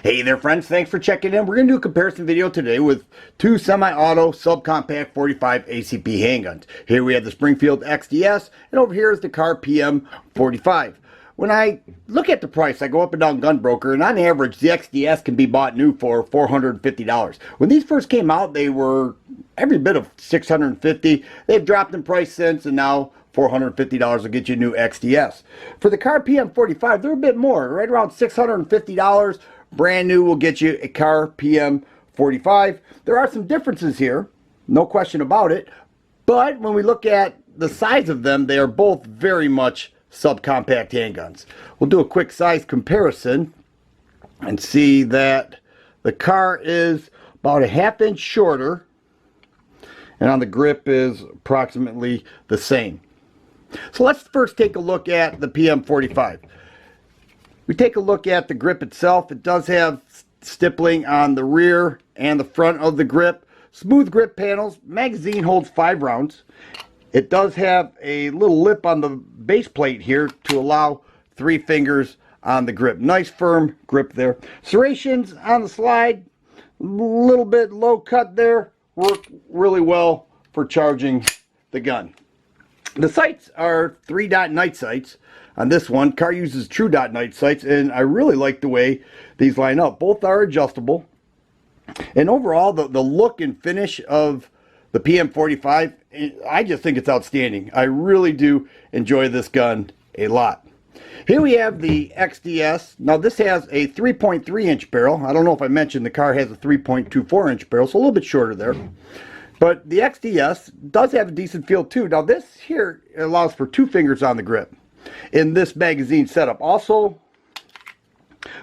Hey there friends, thanks for checking in. We're going to do a comparison video today with two semi-auto subcompact 45 ACP handguns. Here we have the Springfield XDs and over here is the Kahr PM 45. When I look at the price, I go up and down Gunbroker, and on average the XDs can be bought new for $450. When these first came out, they were every bit of $650. They've dropped in price since, and now $450 will get you a new XDs. For the Kahr PM 45, they're a bit more, right around $650. Brand new will get you a Kahr PM 45. There are some differences here, no question about it, but when we look at the size of them, they are both very much subcompact handguns. We'll do a quick size comparison and see that the Kahr is about a half-inch shorter, and on the grip is approximately the same. So let's first take a look at the PM 45. We take a look at the grip itself. It does have stippling on the rear and the front of the grip. Smooth grip panels. Magazine holds 5 rounds. It does have a little lip on the base plate here to allow 3 fingers on the grip. Nice firm grip there. Serrations on the slide, a little bit low cut there. Work really well for charging the gun. The sights are 3-dot night sights. On this one, Kahr uses true dot night sights, and I really like the way these line up. Both are adjustable. And overall, the look and finish of the PM 45, I just think it's outstanding. I really do enjoy this gun a lot. Here we have the XDs. Now this has a 3.3-inch barrel. I don't know if I mentioned the Kahr has a 3.24-inch barrel, so a little bit shorter there. But the XDs does have a decent feel too. Now this here allows for 2 fingers on the grip in this magazine setup. Also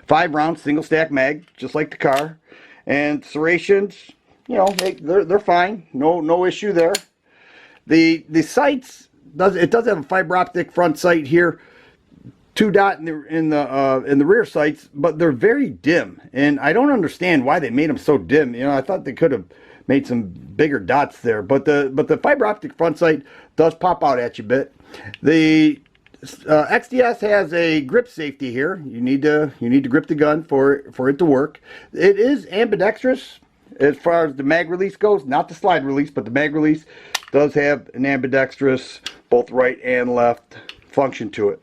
5 round single stack mag, just like the Kahr. And serrations, you know, they're fine. No issue there. The sights does have a fiber optic front sight here. 2-dot in the rear sights, but they're very dim, and I don't understand why they made them so dim. You know, I thought they could have made some bigger dots there, but the fiber optic front sight does pop out at you a bit. The XDs has a grip safety here. You need to grip the gun for it to work. It is ambidextrous as far as the mag release goes, not the slide release, but the mag release does have an ambidextrous both right and left function to it.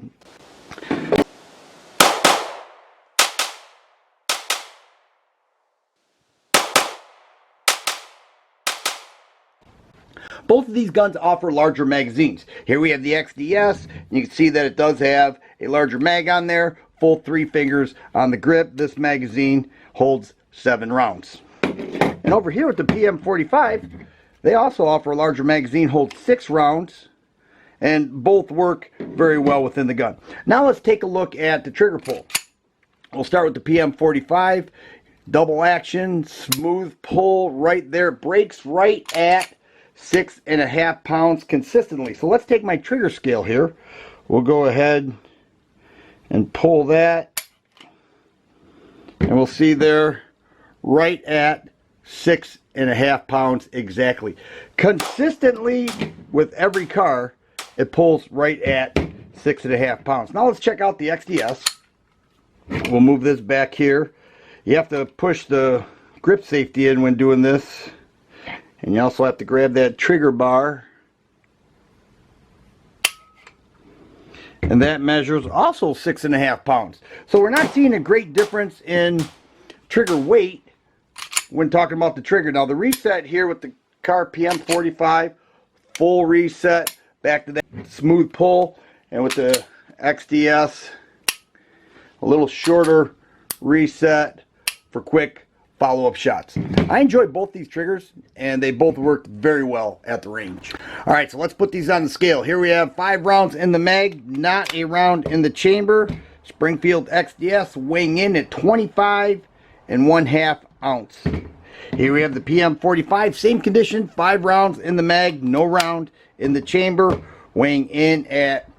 Both of these guns offer larger magazines. Here we have the XDs. You can see that it does have a larger mag on there, full 3 fingers on the grip. This magazine holds 7 rounds. And over here with the PM 45, they also offer a larger magazine, holds 6 rounds, and both work very well within the gun. Now let's take a look at the trigger pull. We'll start with the PM 45. Double action, smooth pull right there. It breaks right at 6.5 pounds consistently. So let's take my trigger scale here. We'll go ahead and pull that, and we'll see there right at 6.5 pounds exactly. Consistently with every Kahr, it pulls right at 6.5 pounds. Now let's check out the XDs. We'll move this back here. You have to push the grip safety in when doing this. And you also have to grab that trigger bar. And that measures also 6.5 pounds. So we're not seeing a great difference in trigger weight when talking about the trigger. Now the reset here with the Kahr PM 45, full reset, back to that smooth pull. And with the XDs, a little shorter reset for quick follow-up shots. I enjoy both these triggers, and they both worked very well at the range. Alright, so let's put these on the scale. Here we have 5 rounds in the mag, not a round in the chamber. Springfield XDs weighing in at 25.5 ounce. Here we have the PM 45, same condition, 5 rounds in the mag, no round in the chamber, weighing in at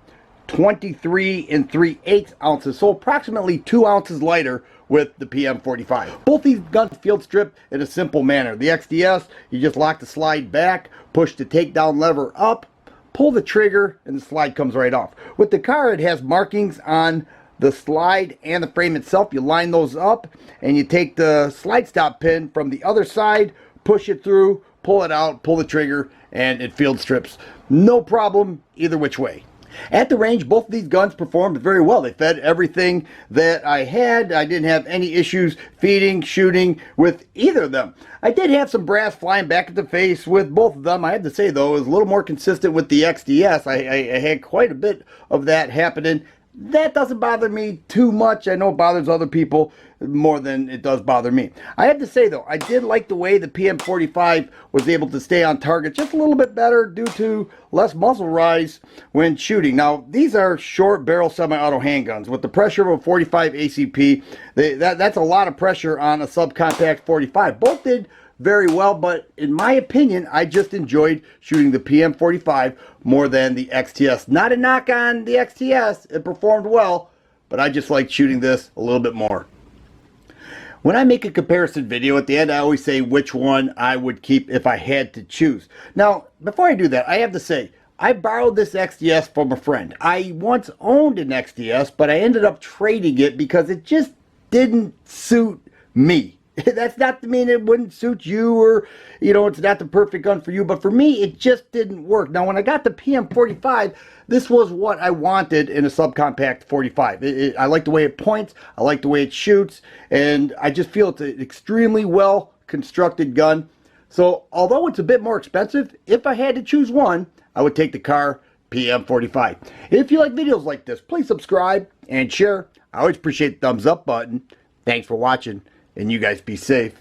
23.3 ounces, so approximately 2 ounces lighter with the PM 45. Both these guns field strip in a simple manner. The XDs, you just lock the slide back, push the takedown lever up, pull the trigger, and the slide comes right off. With the Kahr, it has markings on the slide and the frame itself. You line those up and you take the slide stop pin from the other side, push it through, pull it out, pull the trigger, and it field strips. No problem either which way. At the range, both of these guns performed very well. They fed everything that I had. I didn't have any issues feeding, shooting with either of them. I did have some brass flying back at the face with both of them. I have to say, though, it was a little more consistent with the XDs. I had quite a bit of that happening. That doesn't bother me too much. I know it bothers other people more than it does bother me. I have to say, though, I did like the way the PM45 was able to stay on target just a little bit better due to less muzzle rise when shooting. Now, these are short barrel semi-auto handguns. With the pressure of a 45 ACP, that's a lot of pressure on a subcompact 45. Both did very well, but in my opinion, I just enjoyed shooting the PM45 more than the XTS. Not a knock on the XTS, it performed well, but I just like shooting this a little bit more. When I make a comparison video at the end, I always say which one I would keep if I had to choose. Now, before I do that, I have to say, I borrowed this XDS from a friend. I once owned an XDS, but I ended up trading it because it just didn't suit me. That's not to mean it wouldn't suit you, or, you know, it's not the perfect gun for you, but for me, it just didn't work. Now, when I got the PM45, this was what I wanted in a subcompact 45. I like the way it points, I like the way it shoots, and I just feel it's an extremely well constructed gun. So, although it's a bit more expensive, if I had to choose one, I would take the Kahr PM45. If you like videos like this, please subscribe and share. I always appreciate the thumbs up button. Thanks for watching. And you guys be safe.